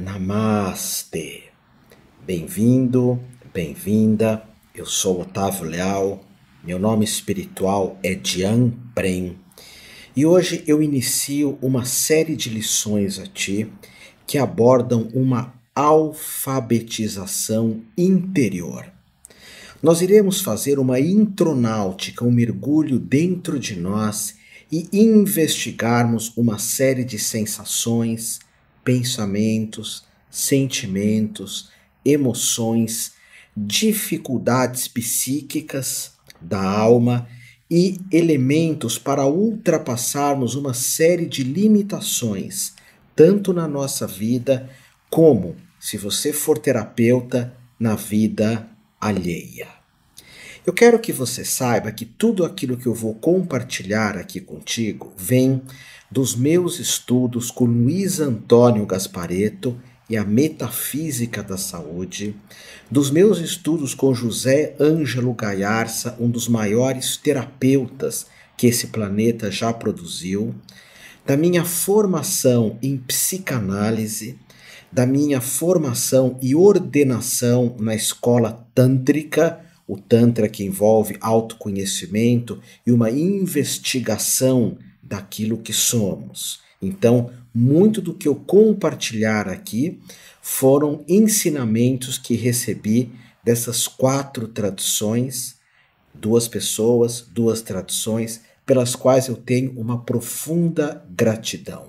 Namastê. Bem-vindo, bem-vinda. Eu sou Otávio Leal. Meu nome espiritual é Dian Prem. E hoje eu inicio uma série de lições a ti que abordam uma alfabetização interior. Nós iremos fazer uma intronáutica, um mergulho dentro de nós e investigarmos uma série de sensações, pensamentos, sentimentos, emoções, dificuldades psíquicas da alma e elementos para ultrapassarmos uma série de limitações, tanto na nossa vida como, se você for terapeuta, na vida alheia. Eu quero que você saiba que tudo aquilo que eu vou compartilhar aqui contigo vem dos meus estudos com Luiz Antônio Gasparetto e a Metafísica da Saúde, dos meus estudos com José Ângelo Gaiarsa, um dos maiores terapeutas que esse planeta já produziu, da minha formação em psicanálise, da minha formação e ordenação na escola tântrica, o Tantra que envolve autoconhecimento e uma investigação daquilo que somos. Então, muito do que eu compartilhar aqui foram ensinamentos que recebi dessas 4 tradições, 2 pessoas, 2 tradições, pelas quais eu tenho uma profunda gratidão.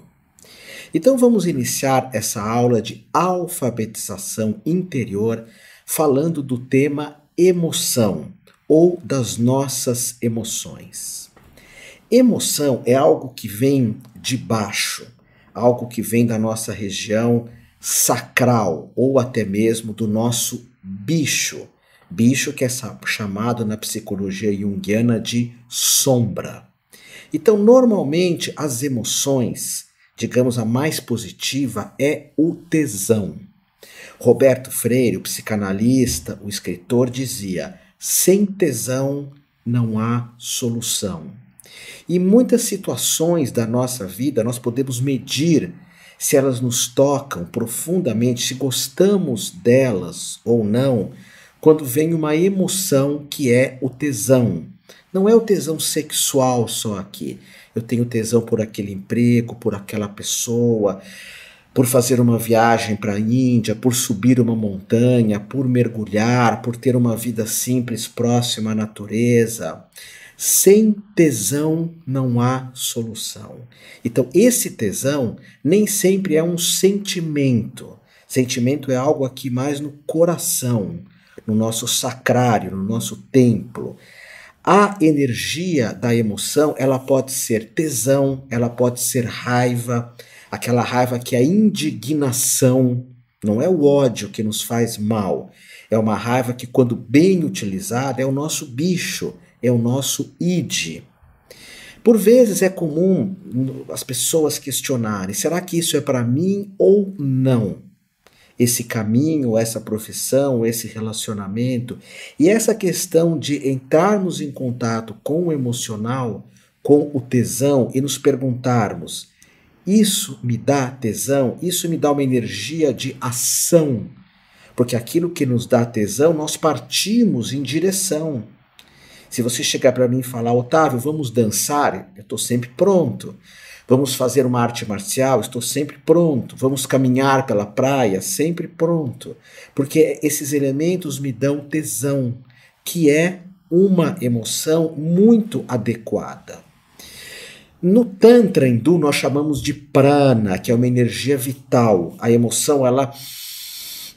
Então vamos iniciar essa aula de alfabetização interior falando do tema emoção ou das nossas emoções. Emoção é algo que vem de baixo, algo que vem da nossa região sacral ou até mesmo do nosso bicho. Bicho que é chamado na psicologia junguiana de sombra. Então, normalmente, as emoções, digamos, a mais positiva é o tesão. Roberto Freire, o psicanalista, o escritor, dizia: sem tesão não há solução. E muitas situações da nossa vida nós podemos medir se elas nos tocam profundamente, se gostamos delas ou não, quando vem uma emoção que é o tesão. Não é o tesão sexual só aqui. Eu tenho tesão por aquele emprego, por aquela pessoa, por fazer uma viagem para a Índia, por subir uma montanha, por mergulhar, por ter uma vida simples próxima à natureza. Sem tesão não há solução. Então, esse tesão nem sempre é um sentimento. Sentimento é algo aqui mais no coração, no nosso sacrário, no nosso templo. A energia da emoção, ela pode ser tesão, ela pode ser raiva, aquela raiva que é a indignação, não é o ódio que nos faz mal, é uma raiva que, quando bem utilizada, é o nosso bicho, é o nosso id. Por vezes é comum as pessoas questionarem: será que isso é para mim ou não? Esse caminho, essa profissão, esse relacionamento. E essa questão de entrarmos em contato com o emocional, com o tesão e nos perguntarmos: isso me dá tesão? Isso me dá uma energia de ação? Porque aquilo que nos dá tesão, nós partimos em direção. Se você chegar para mim e falar: Otávio, vamos dançar? Eu estou sempre pronto. Vamos fazer uma arte marcial? Estou sempre pronto. Vamos caminhar pela praia? Sempre pronto. Porque esses elementos me dão tesão, que é uma emoção muito adequada. No Tantra hindu nós chamamos de prana, que é uma energia vital. A emoção, ela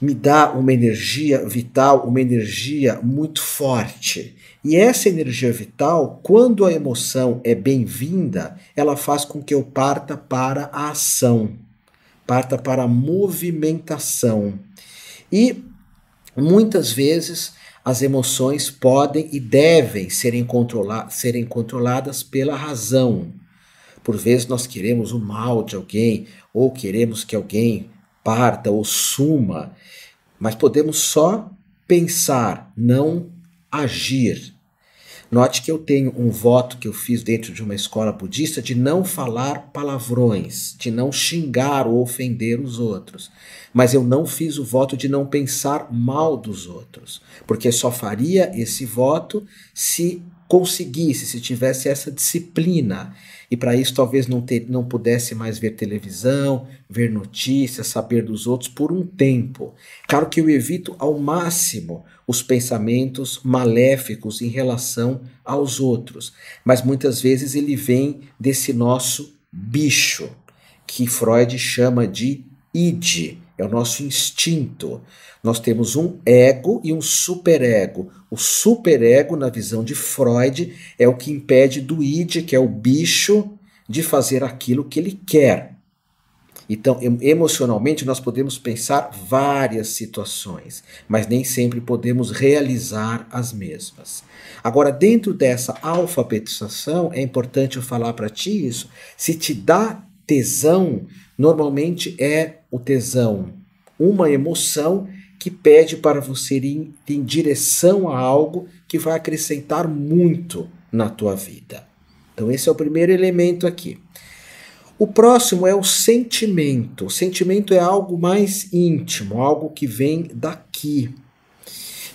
me dá uma energia vital, uma energia muito forte. E essa energia vital, quando a emoção é bem-vinda, ela faz com que eu parta para a ação, parta para a movimentação. E muitas vezes as emoções podem e devem serem controladas pela razão. Por vezes nós queremos o mal de alguém, ou queremos que alguém parta ou suma, mas podemos só pensar, não agir. Note que eu tenho um voto que eu fiz dentro de uma escola budista de não falar palavrões, de não xingar ou ofender os outros. Mas eu não fiz o voto de não pensar mal dos outros, porque só faria esse voto se conseguisse, se tivesse essa disciplina. E para isso talvez não pudesse mais ver televisão, ver notícias, saber dos outros por um tempo. Claro que eu evito ao máximo os pensamentos maléficos em relação aos outros, mas muitas vezes ele vem desse nosso bicho, que Freud chama de id, é o nosso instinto. Nós temos um ego e um superego. O superego, na visão de Freud, é o que impede do id, que é o bicho, de fazer aquilo que ele quer. Então, emocionalmente, nós podemos pensar várias situações, mas nem sempre podemos realizar as mesmas. Agora, dentro dessa alfabetização, é importante eu falar para ti isso. Se te dá tesão, normalmente é o tesão, uma emoção que pede para você ir em direção a algo que vai acrescentar muito na tua vida. Então, esse é o primeiro elemento aqui. O próximo é o sentimento. O sentimento é algo mais íntimo, algo que vem daqui.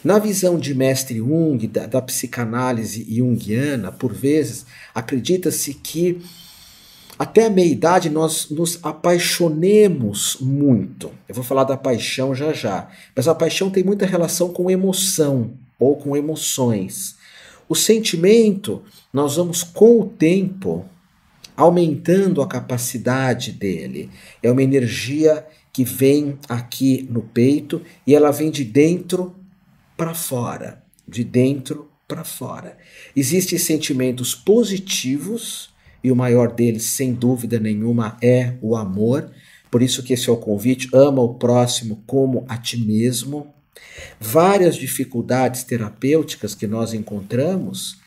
Na visão de mestre Jung, da psicanálise junguiana, por vezes, acredita-se que até a meia-idade nós nos apaixonemos muito. Eu vou falar da paixão já já. Mas a paixão tem muita relação com emoção ou com emoções. O sentimento, nós vamos com o tempo aumentando a capacidade dele. É uma energia que vem aqui no peito e ela vem de dentro para fora. De dentro para fora. Existem sentimentos positivos e o maior deles, sem dúvida nenhuma, é o amor. Por isso que esse é o convite, ama o próximo como a ti mesmo. Várias dificuldades terapêuticas que nós encontramos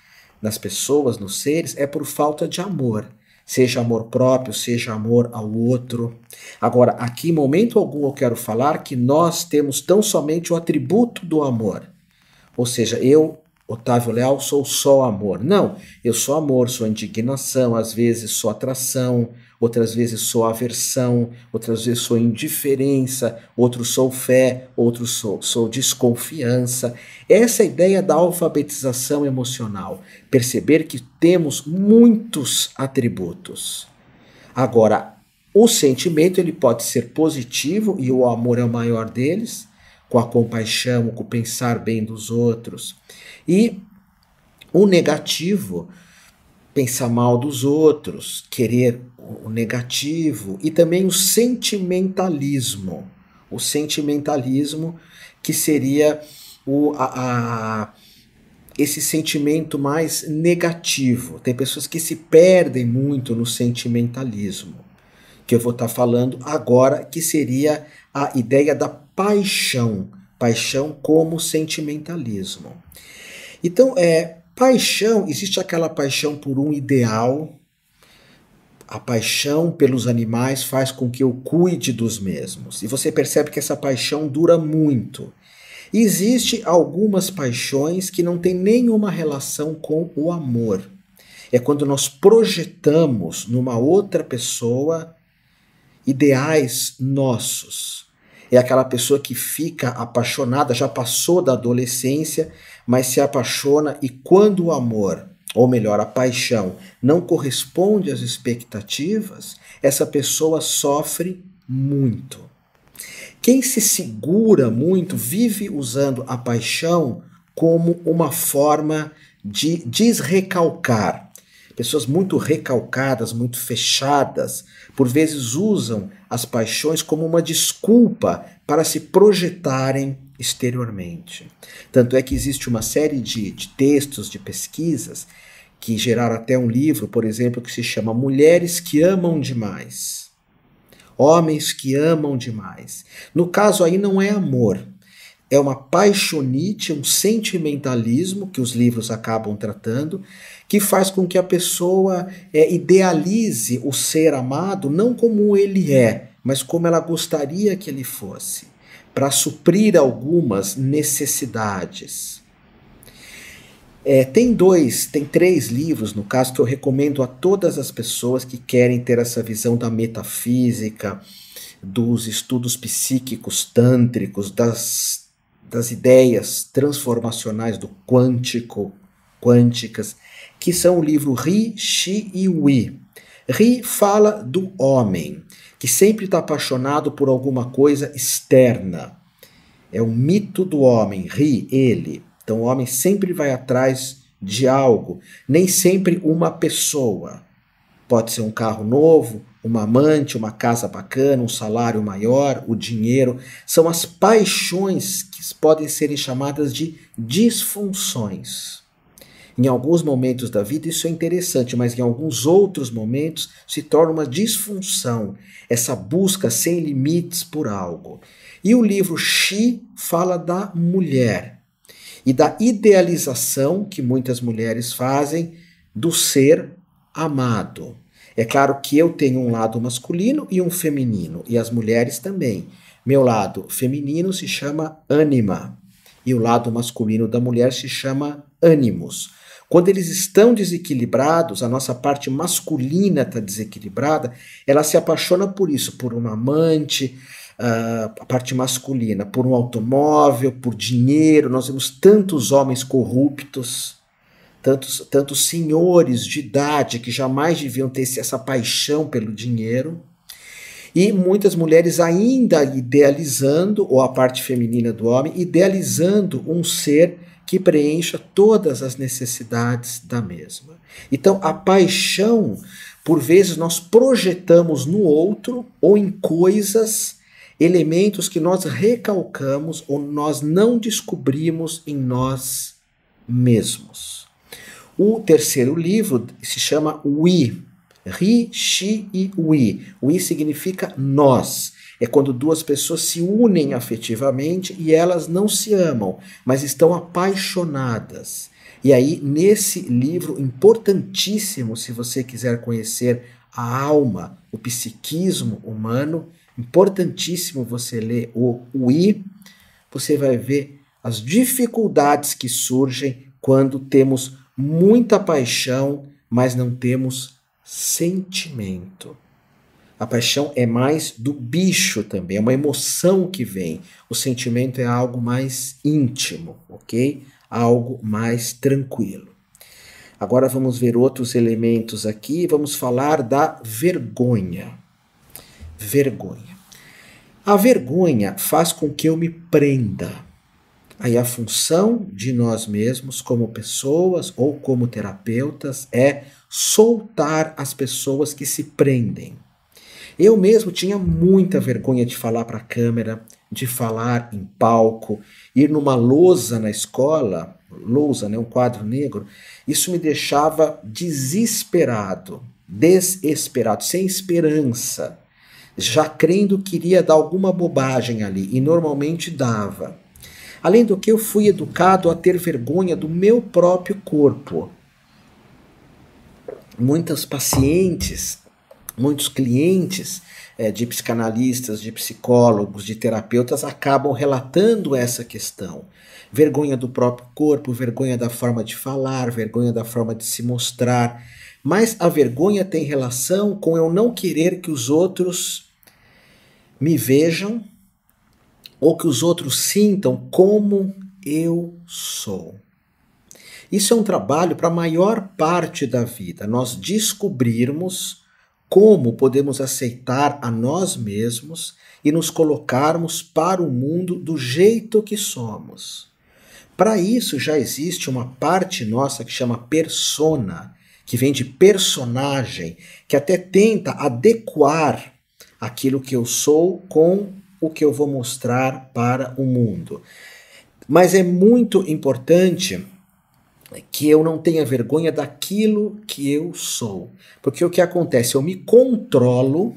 nas pessoas, nos seres, é por falta de amor. Seja amor próprio, seja amor ao outro. Agora, aqui em momento algum eu quero falar que nós temos tão somente o atributo do amor. Ou seja, eu, Otávio Leal, sou só amor. Não, eu sou amor, sou indignação, às vezes sou atração, outras vezes sou aversão, outras vezes sou indiferença, outros sou fé, outros sou desconfiança. Essa é a ideia da alfabetização emocional. Perceber que temos muitos atributos. Agora, o sentimento ele pode ser positivo e o amor é o maior deles, com a compaixão, com o pensar bem dos outros. E o negativo, pensar mal dos outros, querer o negativo, e também o sentimentalismo. O sentimentalismo que seria esse sentimento mais negativo. Tem pessoas que se perdem muito no sentimentalismo, que eu vou estar falando agora, que seria a ideia da paixão. Paixão como sentimentalismo. Então, paixão, existe aquela paixão por um ideal. A paixão pelos animais faz com que eu cuide dos mesmos. E você percebe que essa paixão dura muito. Existem algumas paixões que não têm nenhuma relação com o amor. É quando nós projetamos numa outra pessoa ideais nossos. É aquela pessoa que fica apaixonada, já passou da adolescência, mas se apaixona e quando o amor, ou melhor, a paixão, não corresponde às expectativas, essa pessoa sofre muito. Quem se segura muito vive usando a paixão como uma forma de desrecalcar. Pessoas muito recalcadas, muito fechadas, por vezes usam as paixões como uma desculpa para se projetarem exteriormente. Tanto é que existe uma série de textos, de pesquisas, que geraram até um livro, por exemplo, que se chama Mulheres que Amam Demais. Homens que amam demais. No caso aí não é amor, é uma paixonite, um sentimentalismo que os livros acabam tratando, que faz com que a pessoa idealize o ser amado não como ele é, mas como ela gostaria que ele fosse, para suprir algumas necessidades. Tem três livros, no caso, que eu recomendo a todas as pessoas que querem ter essa visão da metafísica, dos estudos psíquicos tântricos, das ideias transformacionais do quânticas, que são o livro Ri, Shi e Wi. Ri fala do homem, que sempre está apaixonado por alguma coisa externa. É o mito do homem, Ri, ele. Então o homem sempre vai atrás de algo, nem sempre uma pessoa. Pode ser um carro novo, uma amante, uma casa bacana, um salário maior, o dinheiro. São as paixões que podem ser chamadas de disfunções. Em alguns momentos da vida isso é interessante, mas em alguns outros momentos se torna uma disfunção, essa busca sem limites por algo. E o livro Shi fala da mulher e da idealização que muitas mulheres fazem do ser amado. É claro que eu tenho um lado masculino e um feminino, e as mulheres também. Meu lado feminino se chama ânima, e o lado masculino da mulher se chama ânimos. Quando eles estão desequilibrados, a nossa parte masculina está desequilibrada, ela se apaixona por isso, por uma amante, a parte masculina, por um automóvel, por dinheiro. Nós vemos tantos homens corruptos, tantos senhores de idade que jamais deviam ter essa paixão pelo dinheiro. E muitas mulheres ainda idealizando, ou a parte feminina do homem, idealizando um ser que preencha todas as necessidades da mesma. Então, a paixão, por vezes, nós projetamos no outro ou em coisas, elementos que nós recalcamos ou nós não descobrimos em nós mesmos. O terceiro livro se chama Wi, Ri, Shi e Wi. Wi significa nós. É quando duas pessoas se unem afetivamente e elas não se amam, mas estão apaixonadas. E aí, nesse livro importantíssimo, se você quiser conhecer a alma, o psiquismo humano, importantíssimo você ler o Wi, você vai ver as dificuldades que surgem quando temos muita paixão, mas não temos sentimento. A paixão é mais do bicho também, é uma emoção que vem. O sentimento é algo mais íntimo, ok? Algo mais tranquilo. Agora vamos ver outros elementos aqui, vamos falar da vergonha. Vergonha. A vergonha faz com que eu me prenda. Aí a função de nós mesmos, como pessoas ou como terapeutas, é soltar as pessoas que se prendem. Eu mesmo tinha muita vergonha de falar para a câmera, de falar em palco, ir numa lousa na escola, lousa, né, um quadro negro. Isso me deixava desesperado, desesperado, sem esperança, já crendo que iria dar alguma bobagem ali, e normalmente dava. Além do que, eu fui educado a ter vergonha do meu próprio corpo. Muitos pacientes, muitos clientes de psicanalistas, de psicólogos, de terapeutas acabam relatando essa questão. Vergonha do próprio corpo, vergonha da forma de falar, vergonha da forma de se mostrar. Mas a vergonha tem relação com eu não querer que os outros me vejam ou que os outros sintam como eu sou. Isso é um trabalho para a maior parte da vida, nós descobrirmos como podemos aceitar a nós mesmos e nos colocarmos para o mundo do jeito que somos. Para isso já existe uma parte nossa que chama persona, que vem de personagem, que até tenta adequar aquilo que eu sou com o que eu vou mostrar para o mundo. Mas é muito importante que eu não tenha vergonha daquilo que eu sou. Porque o que acontece? Eu me controlo,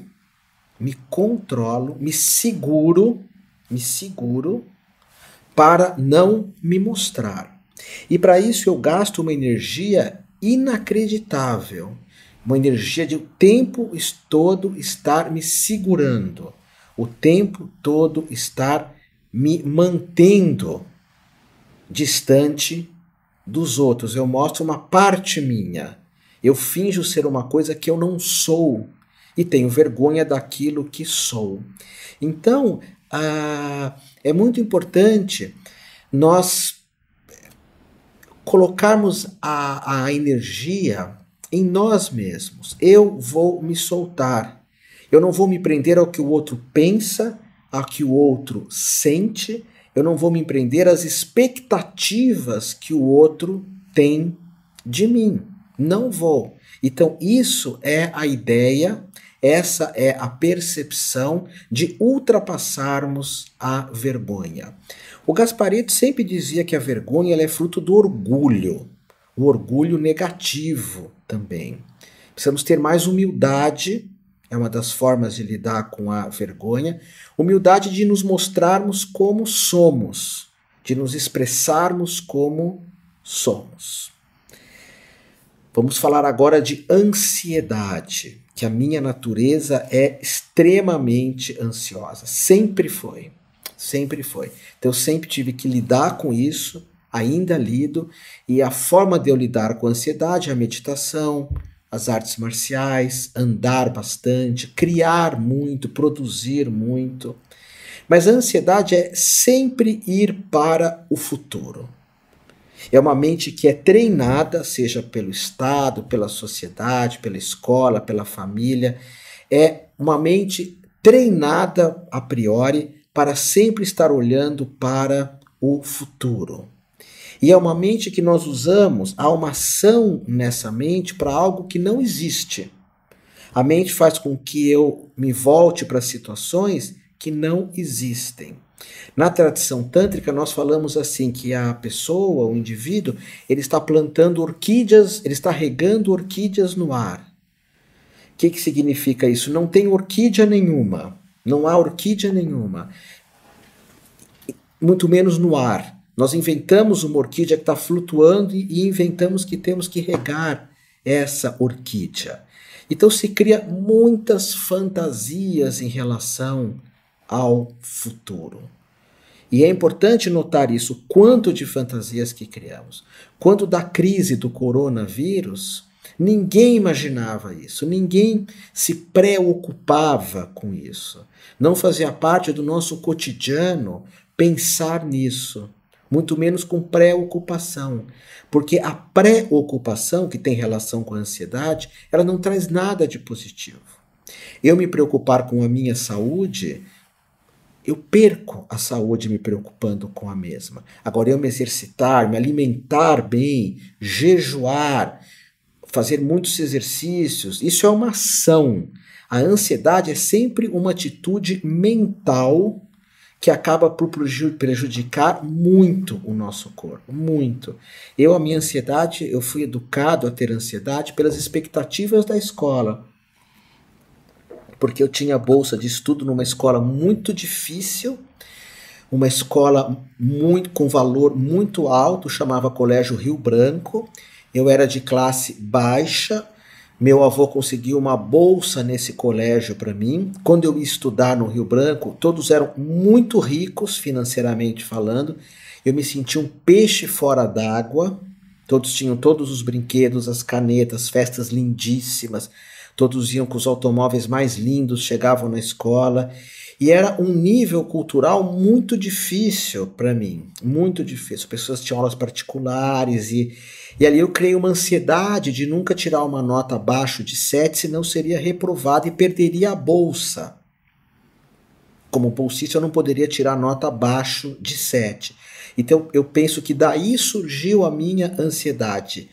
me seguro para não me mostrar. E para isso eu gasto uma energia inacreditável, uma energia de o tempo todo estar me segurando, o tempo todo estar me mantendo distante dos outros, eu mostro uma parte minha. Eu finjo ser uma coisa que eu não sou e tenho vergonha daquilo que sou. Então, é muito importante nós colocarmos a energia em nós mesmos. Eu vou me soltar. Eu não vou me prender ao que o outro pensa, ao que o outro sente. Eu não vou me prender às expectativas que o outro tem de mim. Não vou. Então, isso é a ideia, essa é a percepção de ultrapassarmos a vergonha. O Gaspareto sempre dizia que a vergonha ela é fruto do orgulho, o orgulho negativo também. Precisamos ter mais humildade, é uma das formas de lidar com a vergonha, humildade de nos mostrarmos como somos, de nos expressarmos como somos. Vamos falar agora de ansiedade, que a minha natureza é extremamente ansiosa, sempre foi. Sempre foi. Então eu sempre tive que lidar com isso, ainda lido, e a forma de eu lidar com a ansiedade é a meditação, as artes marciais, andar bastante, criar muito, produzir muito. Mas a ansiedade é sempre ir para o futuro. É uma mente que é treinada, seja pelo Estado, pela sociedade, pela escola, pela família. É uma mente treinada a priori para sempre estar olhando para o futuro. E é uma mente que nós usamos, há uma ação nessa mente para algo que não existe. A mente faz com que eu me volte para situações que não existem. Na tradição tântrica, nós falamos assim, que a pessoa, o indivíduo, ele está plantando orquídeas, ele está regando orquídeas no ar. O que significa isso? Não tem orquídea nenhuma, não há orquídea nenhuma, muito menos no ar. Nós inventamos uma orquídea que está flutuando e inventamos que temos que regar essa orquídea. Então se cria muitas fantasias em relação ao futuro. E é importante notar isso, quanto de fantasias que criamos. Quando da crise do coronavírus, ninguém imaginava isso, ninguém se preocupava com isso. Não fazia parte do nosso cotidiano pensar nisso, muito menos com preocupação. Porque a preocupação, que tem relação com a ansiedade, ela não traz nada de positivo. Eu me preocupar com a minha saúde, eu perco a saúde me preocupando com a mesma. Agora, eu me exercitar, me alimentar bem, jejuar, fazer muitos exercícios, isso é uma ação. A ansiedade é sempre uma atitude mental que acaba por prejudicar muito o nosso corpo, muito. A minha ansiedade, eu fui educado a ter ansiedade pelas expectativas da escola. Porque eu tinha bolsa de estudo numa escola muito difícil, uma escola com valor muito alto, chamava Colégio Rio Branco. Eu era de classe baixa, meu avô conseguiu uma bolsa nesse colégio para mim. Quando eu ia estudar no Rio Branco, todos eram muito ricos financeiramente falando. Eu me sentia um peixe fora d'água. Todos tinham todos os brinquedos, as canetas, festas lindíssimas. Todos iam com os automóveis mais lindos, chegavam na escola. E era um nível cultural muito difícil para mim, muito difícil. As pessoas tinham aulas particulares e ali eu criei uma ansiedade de nunca tirar uma nota abaixo de 7, senão seria reprovado e perderia a bolsa. Como bolsista eu não poderia tirar nota abaixo de 7. Então eu penso que daí surgiu a minha ansiedade.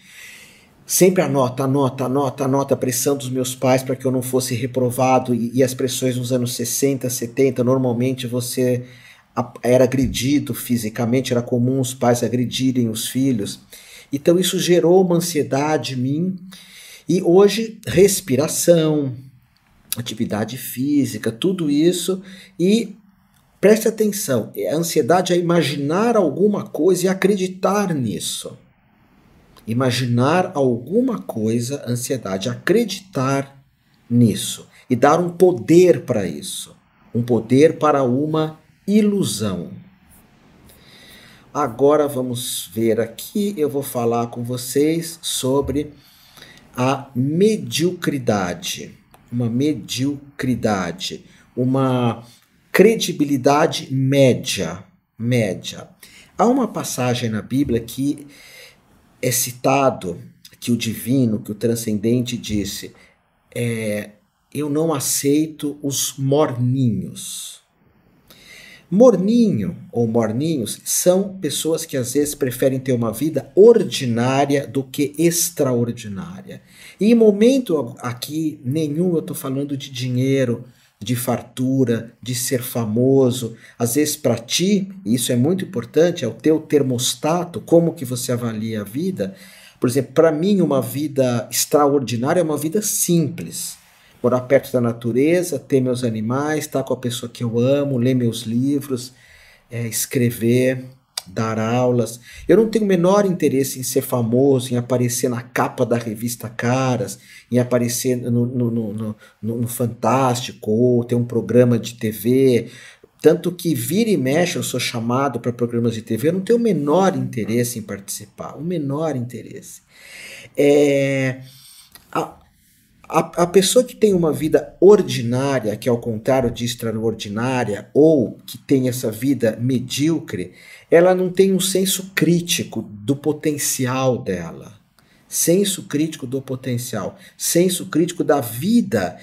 Sempre anota, a pressão dos meus pais para que eu não fosse reprovado e as pressões nos anos 60, 70, normalmente você era agredido fisicamente, era comum os pais agredirem os filhos. Então isso gerou uma ansiedade em mim e hoje respiração, atividade física, tudo isso e preste atenção, a ansiedade é imaginar alguma coisa e acreditar nisso. Imaginar alguma coisa, ansiedade, acreditar nisso e dar um poder para isso, um poder para uma ilusão. Agora vamos ver aqui, eu vou falar com vocês sobre a mediocridade. Uma mediocridade, uma credibilidade média, média. Há uma passagem na Bíblia que é citado que o divino, que o transcendente disse, eu não aceito os morninhos. Morninho ou morninhos são pessoas que às vezes preferem ter uma vida ordinária do que extraordinária. E em momento aqui nenhum eu estou falando de dinheiro, de fartura, de ser famoso. Às vezes para ti, e isso é muito importante, é o teu termostato, como que você avalia a vida. Por exemplo, para mim uma vida extraordinária é uma vida simples. Morar perto da natureza, ter meus animais, estar com a pessoa que eu amo, ler meus livros, escrever, dar aulas. Eu não tenho o menor interesse em ser famoso, em aparecer na capa da revista Caras, em aparecer no Fantástico, ou ter um programa de TV. Tanto que vira e mexe eu sou chamado para programas de TV, eu não tenho o menor interesse em participar, o menor interesse. A pessoa que tem uma vida ordinária, que é ao contrário de extraordinária, ou que tem essa vida medíocre, ela não tem um senso crítico do potencial dela. Senso crítico do potencial. Senso crítico da vida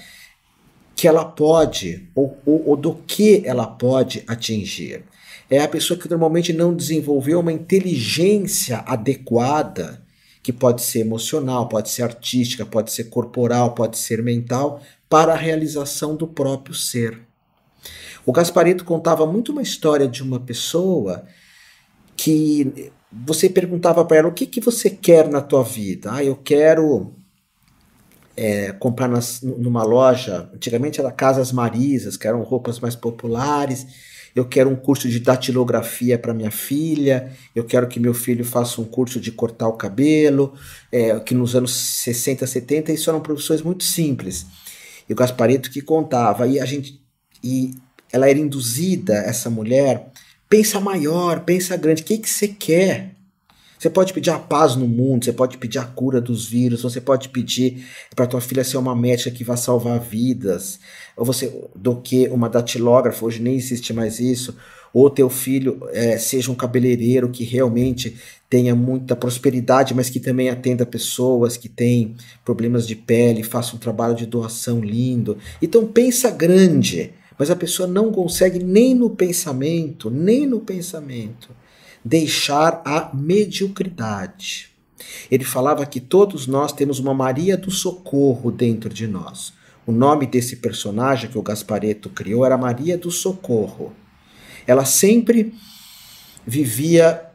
que ela pode, ou do que ela pode atingir. É a pessoa que normalmente não desenvolveu uma inteligência adequada, que pode ser emocional, pode ser artística, pode ser corporal, pode ser mental, para a realização do próprio ser. O Gasparetto contava muito uma história de uma pessoa que você perguntava para ela, o que você quer na tua vida? Eu quero comprar numa loja, antigamente era Casas Marisas, que eram roupas mais populares. Eu quero um curso de datilografia para minha filha, eu quero que meu filho faça um curso de cortar o cabelo, que nos anos 60, 70 isso eram profissões muito simples. E o Gasparetto que contava, e ela era induzida, essa mulher, pensa maior, pensa grande, o que você quer? Você pode pedir a paz no mundo, você pode pedir a cura dos vírus, você pode pedir para tua filha ser uma médica que vai salvar vidas, ou do que uma datilógrafa, hoje nem existe mais isso, ou teu filho seja um cabeleireiro que realmente tenha muita prosperidade, mas que também atenda pessoas que têm problemas de pele, faça um trabalho de doação lindo. Então pensa grande, mas a pessoa não consegue nem no pensamento, deixar a mediocridade. Ele falava que todos nós temos uma Maria do Socorro dentro de nós. O nome desse personagem que o Gasparetto criou era Maria do Socorro. Ela sempre vivia...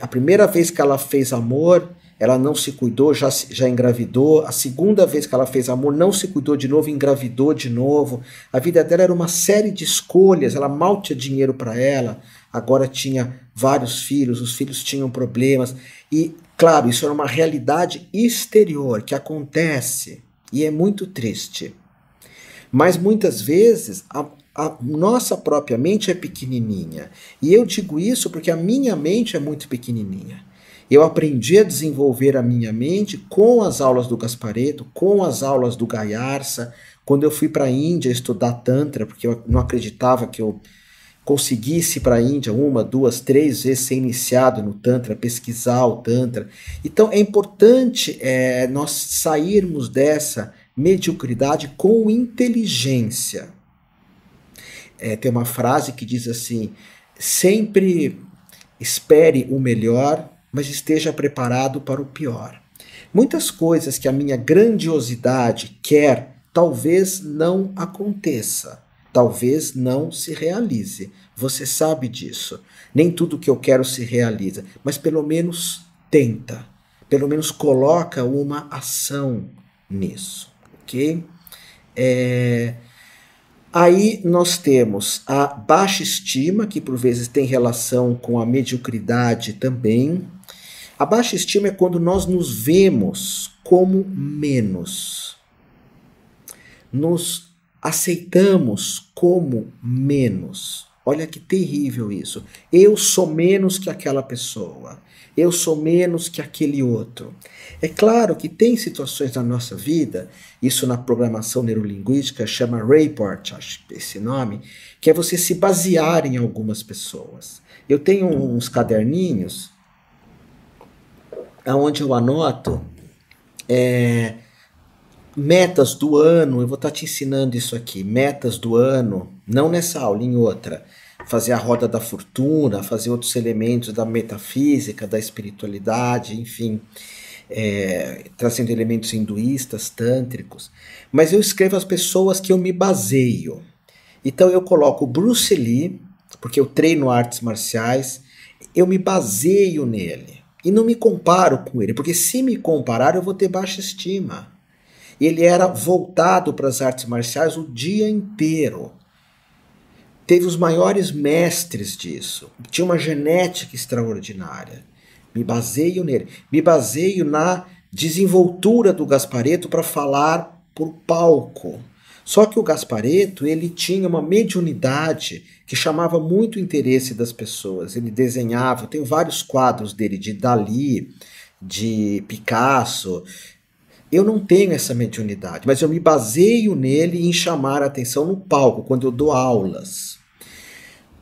A primeira vez que ela fez amor, ela não se cuidou, já engravidou. A segunda vez que ela fez amor, não se cuidou de novo, engravidou de novo. A vida dela era uma série de escolhas, ela mal tinha dinheiro para ela, agora tinha vários filhos, os filhos tinham problemas. E, claro, isso era uma realidade exterior que acontece e é muito triste. Mas muitas vezes a nossa própria mente é pequenininha. E eu digo isso porque a minha mente é muito pequenininha. Eu aprendi a desenvolver a minha mente com as aulas do Gasparetto, com as aulas do Gayarsa. Quando eu fui para a Índia estudar Tantra, porque eu não acreditava que eu conseguisse ir para a Índia 1, 2, 3 vezes ser iniciado no Tantra, pesquisar o Tantra. Então é importante nós sairmos dessa mediocridade com inteligência. Tem uma frase que diz assim, sempre espere o melhor, mas esteja preparado para o pior. Muitas coisas que a minha grandiosidade quer, talvez não aconteça, talvez não se realize. Você sabe disso. Nem tudo que eu quero se realiza, mas pelo menos tenta, pelo menos coloca uma ação nisso, ok? Aí nós temos a baixa estima, que por vezes tem relação com a mediocridade também. A baixa estima é quando nós nos vemos como menos. Nos aceitamos como menos. Olha que terrível isso. Eu sou menos que aquela pessoa. Eu sou menos que aquele outro. É claro que tem situações na nossa vida, isso na programação neurolinguística chama Rayport, acho que é esse nome, que é você se basear em algumas pessoas. Eu tenho uns caderninhos onde eu anoto metas do ano, eu vou estar te ensinando isso aqui, metas do ano, não nessa aula, em outra. Fazer a roda da fortuna, fazer outros elementos da metafísica, da espiritualidade, enfim, trazendo elementos hinduístas, tântricos. Mas eu escrevo as pessoas que eu me baseio. Então eu coloco Bruce Lee, porque eu treino artes marciais, eu me baseio nele. E não me comparo com ele, porque se me comparar eu vou ter baixa estima. Ele era voltado para as artes marciais o dia inteiro. Teve os maiores mestres disso. Tinha uma genética extraordinária. Me baseio nele. Me baseio na desenvoltura do Gasparetto para falar por palco. Só que o Gasparetto, ele tinha uma mediunidade que chamava muito o interesse das pessoas. Ele desenhava, eu tenho vários quadros dele, de Dalí, de Picasso. Eu não tenho essa mediunidade, mas eu me baseio nele em chamar a atenção no palco, quando eu dou aulas.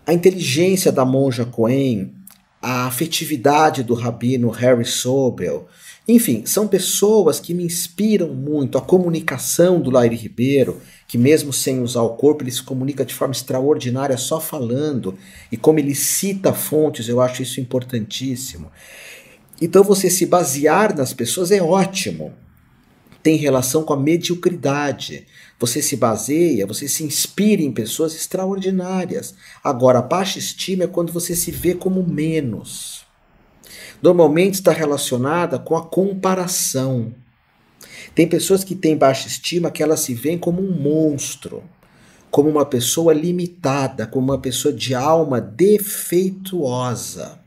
A inteligência da monja Cohen, a afetividade do rabino Harry Sobel, enfim, são pessoas que me inspiram muito. A comunicação do Lairi Ribeiro, que mesmo sem usar o corpo, ele se comunica de forma extraordinária só falando, e como ele cita fontes, eu acho isso importantíssimo. Então você se basear nas pessoas é ótimo. Tem relação com a mediocridade. Você se baseia, você se inspira em pessoas extraordinárias. Agora, a baixa estima é quando você se vê como menos. Normalmente está relacionada com a comparação. Tem pessoas que têm baixa estima que elas se veem como um monstro, como uma pessoa limitada, como uma pessoa de alma defeituosa.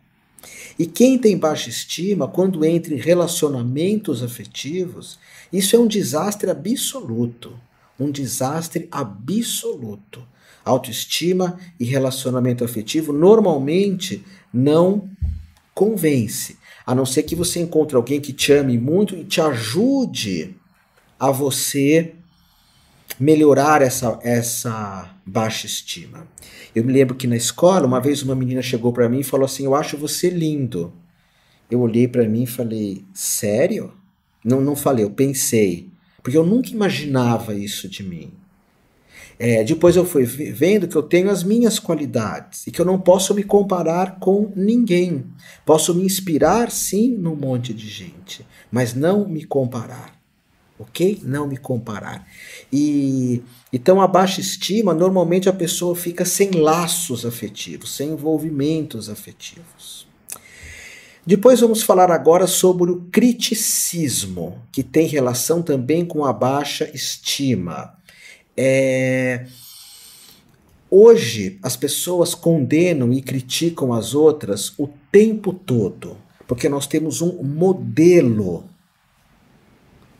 E quem tem baixa estima, quando entra em relacionamentos afetivos, isso é um desastre absoluto. Um desastre absoluto. Autoestima e relacionamento afetivo normalmente não convence. A não ser que você encontre alguém que te ame muito e te ajude a você melhorar essa baixa estima. Eu me lembro que na escola, uma vez uma menina chegou para mim e falou assim: eu acho você lindo. Eu olhei para mim e falei: sério? Não falei, eu pensei. Porque eu nunca imaginava isso de mim. Depois eu fui vendo que eu tenho as minhas qualidades e que eu não posso me comparar com ninguém. Posso me inspirar, sim, num monte de gente, mas não me comparar. Ok? Não me comparar. Então a baixa estima, normalmente a pessoa fica sem laços afetivos, sem envolvimentos afetivos. Depois vamos falar agora sobre o criticismo, que tem relação também com a baixa estima. Hoje as pessoas condenam e criticam as outras o tempo todo, porque nós temos um modelo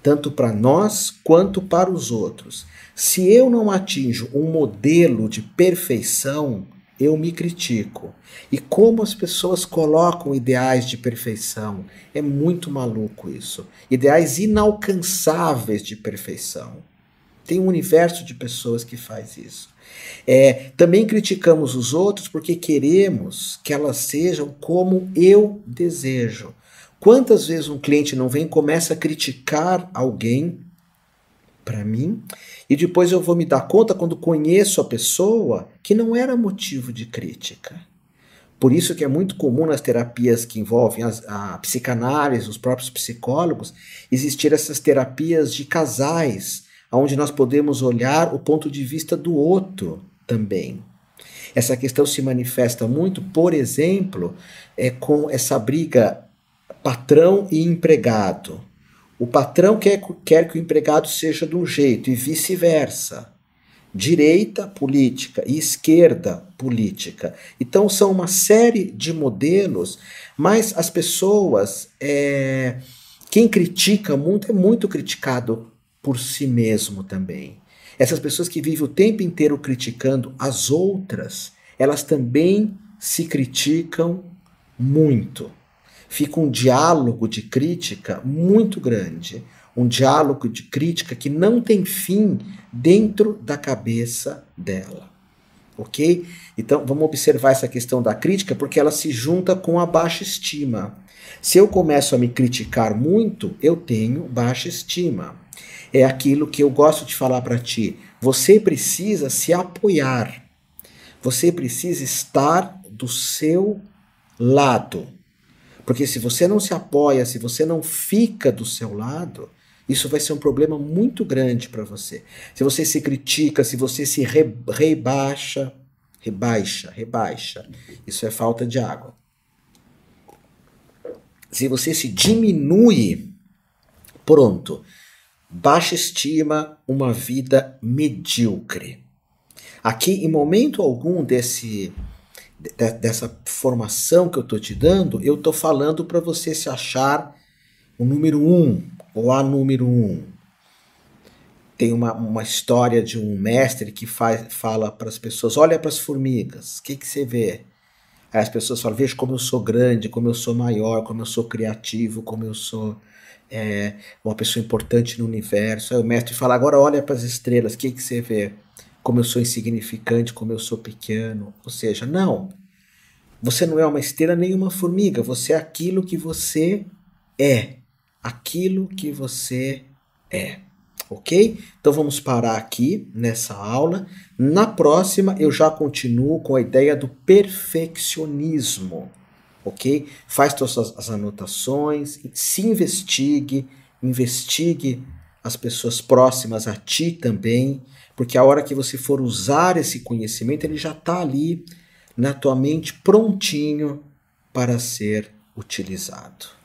tanto para nós quanto para os outros. Se eu não atinjo um modelo de perfeição, eu me critico. E como as pessoas colocam ideais de perfeição, é muito maluco isso. Ideais inalcançáveis de perfeição. Tem um universo de pessoas que faz isso. Também criticamos os outros porque queremos que elas sejam como eu desejo. Quantas vezes um cliente não vem e começa a criticar alguém para mim, e depois eu vou me dar conta, quando conheço a pessoa, que não era motivo de crítica. Por isso que é muito comum nas terapias que envolvem a psicanálise, os próprios psicólogos, existir essas terapias de casais, onde nós podemos olhar o ponto de vista do outro também. Essa questão se manifesta muito, por exemplo, com essa briga patrão e empregado. O patrão quer que o empregado seja de um jeito e vice-versa. Direita política e esquerda política. Então são uma série de modelos, mas as pessoas, quem critica muito é muito criticado por si mesmo também. Essas pessoas que vivem o tempo inteiro criticando as outras, elas também se criticam muito. Fica um diálogo de crítica muito grande. Um diálogo de crítica que não tem fim dentro da cabeça dela. Ok? Então vamos observar essa questão da crítica porque ela se junta com a baixa estima. Se eu começo a me criticar muito, eu tenho baixa estima. É aquilo que eu gosto de falar para ti. Você precisa se apoiar. Você precisa estar do seu lado. Porque se você não se apoia, se você não fica do seu lado, isso vai ser um problema muito grande para você. Se você se critica, se você se rebaixa, isso é falta de água. Se você se diminui, pronto, baixa estima, uma vida medíocre. Aqui, em momento algum dessa formação que eu estou te dando, eu estou falando para você se achar o número 1 ou a número 1. Tem uma história de um mestre que fala para as pessoas, olha para as formigas, o que você vê? Aí as pessoas falam, veja como eu sou grande, como eu sou maior, como eu sou criativo, como eu sou uma pessoa importante no universo. Aí o mestre fala, agora olha para as estrelas, o que você vê? Como eu sou insignificante, como eu sou pequeno. Ou seja, não, você não é uma estrela nem uma formiga, você é aquilo que você é. Aquilo que você é. Ok? Então vamos parar aqui nessa aula. Na próxima eu já continuo com a ideia do perfeccionismo. Ok? Faz todas as anotações, se investigue as pessoas próximas a ti também, porque a hora que você for usar esse conhecimento, ele já está ali na tua mente prontinho para ser utilizado.